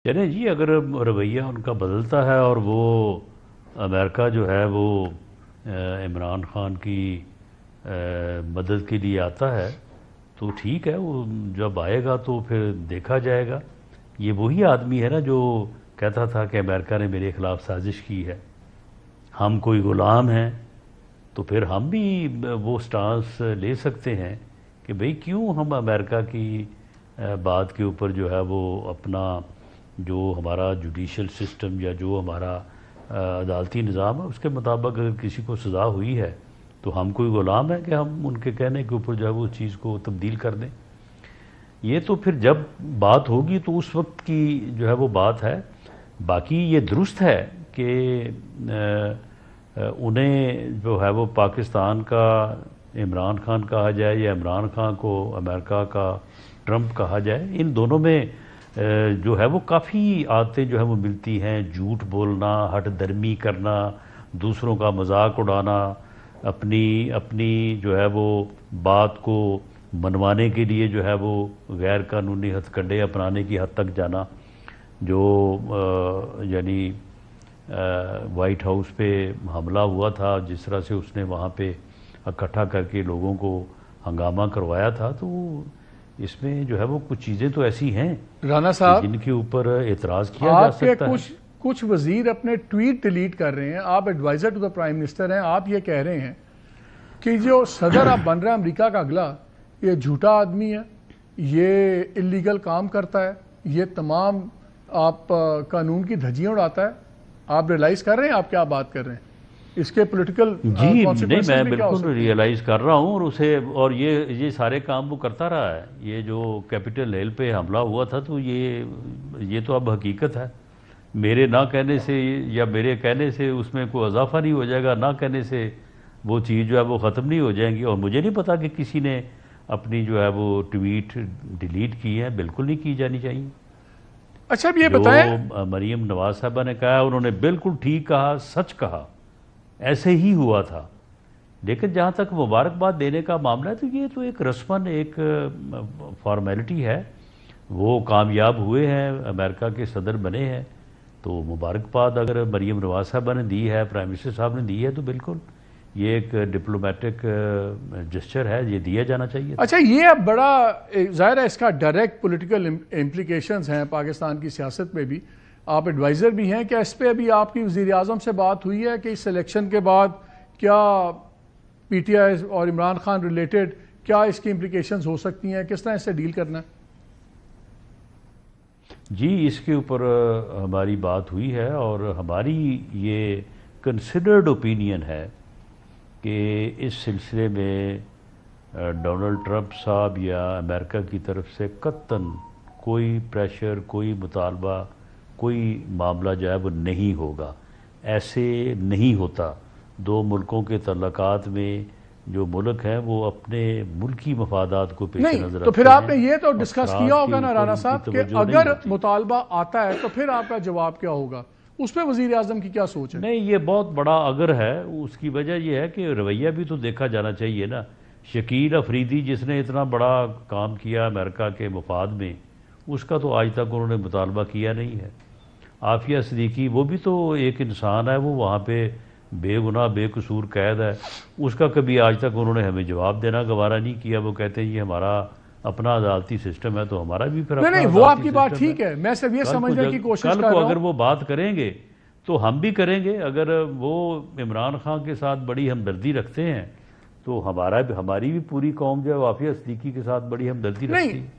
چلیں جی، اگر رویہ ان کا بدلتا ہے اور وہ امریکہ جو ہے وہ عمران خان کی مدد کے لیے آتا ہے تو ٹھیک ہے، وہ جب آئے گا تو پھر دیکھا جائے گا۔ یہ وہی آدمی ہے نا جو کہتا تھا کہ امریکہ نے میرے خلاف سازش کی ہے، ہم کوئی غلام ہیں۔ تو پھر ہم بھی وہ سٹانس لے سکتے ہیں کہ بھئی کیوں ہم امریکہ کی بات کے اوپر جو ہے وہ اپنا جو ہمارا جوڈیشل سسٹم یا جو ہمارا عدالتی نظام ہے اس کے مطابق اگر کسی کو سزا ہوئی ہے تو ہم کوئی غلام ہے کہ ہم ان کے کہنے کے اوپر جو ہے وہ اس چیز کو تبدیل کر دیں۔ یہ تو پھر جب بات ہوگی تو اس وقت کی جو ہے وہ بات ہے۔ باقی یہ درست ہے کہ انہیں جو ہے وہ پاکستان کا عمران خان کہا جائے یا عمران خان کو امریکہ کا ٹرمپ کہا جائے، ان دونوں میں جو ہے وہ کافی عادتیں جو ہے وہ ملتی ہیں۔ جھوٹ بولنا، ہٹ درمی کرنا، دوسروں کا مذاق اڑانا، اپنی جو ہے وہ بات کو منوانے کے لیے جو ہے وہ غیر قانونی ہتھ کنڈے اپنانے کی حد تک جانا، جو یعنی وائٹ ہاؤس پہ حملہ ہوا تھا، جس طرح سے اس نے وہاں پہ اکٹھا کر کے لوگوں کو ہنگامہ کروایا تھا، تو اس میں جو ہے وہ کچھ چیزیں تو ایسی ہیں رانا کہ صاحب، جن کے اوپر اعتراض کیا جا آپ کے سکتا ہے۔ کچھ وزیر اپنے ٹویٹ ڈیلیٹ کر رہے ہیں، آپ adviser to the prime minister ہیں، آپ یہ کہہ رہے ہیں کہ جو صدر آپ بن رہے ہیں امریکہ کا اگلا، یہ جھوٹا آدمی ہے، یہ اللیگل کام کرتا ہے، یہ تمام آپ قانون کی دھجیاں اڑاتا ہے۔ آپ ریلائز کر رہے ہیں آپ کیا بات کر رہے ہیں؟ اس کے پولیٹیکل جی نہیں، کانسیکوینسز میں بھی کیا ہو بالکل سکتے ہیں؟ ریئلائز کر رہا ہوں، اور یہ سارے کام وہ کرتا رہا ہے۔ یہ جو کیپٹل ہل پہ حملہ ہوا تھا تو یہ تو اب حقیقت ہے۔ میرے نہ کہنے سے یا میرے کہنے سے اس میں کوئی اضافہ نہیں ہو جائے گا، نہ کہنے سے وہ چیز جو ہے وہ ختم نہیں ہو جائیں گی۔ اور مجھے نہیں پتا کہ کسی نے اپنی جو ہے وہ ٹویٹ ڈیلیٹ کی ہے، بالکل نہیں کی جانی چاہیے۔ اچھا اب یہ جو بتائیں، مریم نواز صاحبہ نے کہا انہوں نے بالکل ٹھیک کہا، سچ کہا، ایسے ہی ہوا تھا۔ لیکن جہاں تک مبارکباد دینے کا معاملہ ہے تو یہ تو ایک رسماً ایک فارمیلٹی ہے۔ وہ کامیاب ہوئے ہیں، امریکہ کے صدر بنے ہیں، تو مبارکباد اگر مریم نواز صاحبہ نے دی ہے، پرائم منسٹر صاحب نے دی ہے، تو بالکل یہ ایک ڈپلومیٹک جسچر ہے، یہ دیا جانا چاہیے تھا۔ اچھا یہ اب بڑا ظاہر ہے اس کا ڈائریکٹ پولیٹیکل امپلیکیشنز ہیں پاکستان کی سیاست میں بھی، آپ ایڈوائزر بھی ہیں، کیا اس پہ ابھی آپ کی وزیر اعظم سے بات ہوئی ہے کہ اس الیکشن کے بعد کیا پی ٹی آئی اور عمران خان ریلیٹڈ کیا اس کی امپلیکیشنز ہو سکتی ہیں، کس طرح اس سے ڈیل کرنا ہے؟ جی اس کے اوپر ہماری بات ہوئی ہے، اور ہماری یہ کنسیڈرڈ اوپینین ہے کہ اس سلسلے میں ڈونلڈ ٹرمپ صاحب یا امریکہ کی طرف سے قطعاً کوئی پریشر، کوئی مطالبہ، کوئی معاملہ جو ہے وہ نہیں ہوگا۔ ایسے نہیں ہوتا۔ دو ملکوں کے تعلقات میں جو ملک ہیں وہ اپنے ملکی مفادات کو پیش نہیں نظر تو پھر رکھتے آپ ہیں، نے یہ تو ڈسکس افراد کیا کے ہوگا نا اوپر رانا ان کی صاحب کہ توجہ نہیں اگر ہوتی۔ مطالبہ آتا ہے تو پھر آپ کا جواب کیا ہوگا؟ اس پہ وزیر اعظم کی کیا سوچ ہے؟ نہیں، یہ بہت بڑا اگر ہے۔ اس کی وجہ یہ ہے کہ رویہ بھی تو دیکھا جانا چاہیے نا۔ شکیل افریدی جس نے اتنا بڑا کام کیا امریکہ کے مفاد میں، اس کا تو آج تک انہوں نے مطالبہ کیا نہیں ہے۔ عافیہ صدیقی وہ بھی تو ایک انسان ہے، وہ وہاں پہ بے گناہ بے قصور قید ہے، اس کا کبھی آج تک انہوں نے ہمیں جواب دینا گوارا نہیں کیا۔ وہ کہتے ہیں یہ ہمارا اپنا عدالتی سسٹم ہے، تو ہمارا بھی پھر نہیں اپنا نہیں وہ آپ عدالتی کی بات سسٹم ہے۔ ٹھیک ہے، میں صرف یہ سمجھنے کی کوشش کل کر کو رہا اگر ہوں۔ وہ بات کریں گے تو ہم بھی کریں گے۔ اگر وہ عمران خان کے ساتھ بڑی ہمدردی رکھتے ہیں تو ہماری بھی پوری قوم جو ہے عافیہ صدیقی کے ساتھ بڑی ہمدردی نہیں رکھتی ہے۔